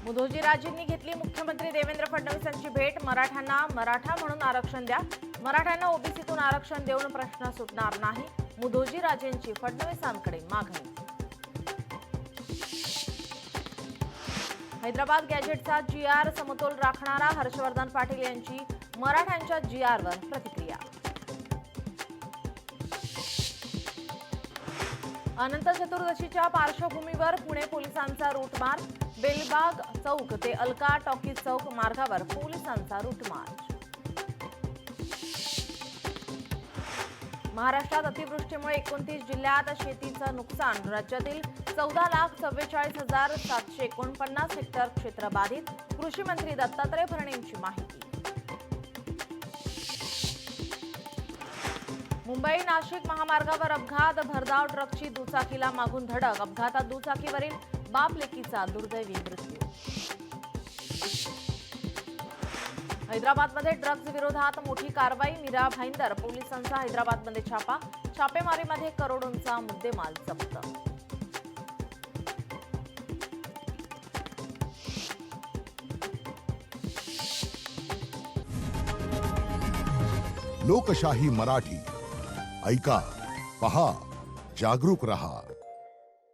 मुधोजीराजेंनी घेतली मुख्यमंत्री देवेंद्र फडणवीसांची भेट. मराठ्यांना मराठा म्हणून आरक्षण द्या, मराठ्यांना ओबीसीतून आरक्षण देऊन प्रश्न सुटणार नाही. मुधोजीराजेंची फडणवीसांकडे मागणी. हैदराबाद गॅजेटचा GR समतोल राखणारा हर्षवर्धन पाटील यांची मराठ्यांच्या GRवर प्रतिक्रिया. अनंत चतुर्दशीच्या पार्श्वभूमीवर पुणे पोलिसांचा रूट मार्च. बेलबाग चौक ते अलका टॉकीज चौक मार्गावर पोलिसांचा रूट मार्च. महाराष्ट्रात अतिवृष्टीमुळे 29 जिल्ह्यात शेतीचं नुकसान. राज्यातील 14,44,749 हेक्टर क्षेत्र बाधित. कृषी मंत्री दत्तात्रय भरणे यांची माहिती. मुंबई नाशिक महामार्गावर अपघात. भरधाव ट्रकची दुचाकीला मागून धडक. अपघातात दुचाकीवरील बाप लेकीचा दुर्दैवी मृत्यू. हैदराबादमध्ये ड्रग्ज विरोधात मोठी कारवाई. मीरा भाईंदर पोलिसांचा हैदराबादमध्ये छापा. छापेमारीमध्ये करोडोंचा मुद्देमाल जप्त. लोकशाही मराठी ऐका, पहा, जागरूक रहा.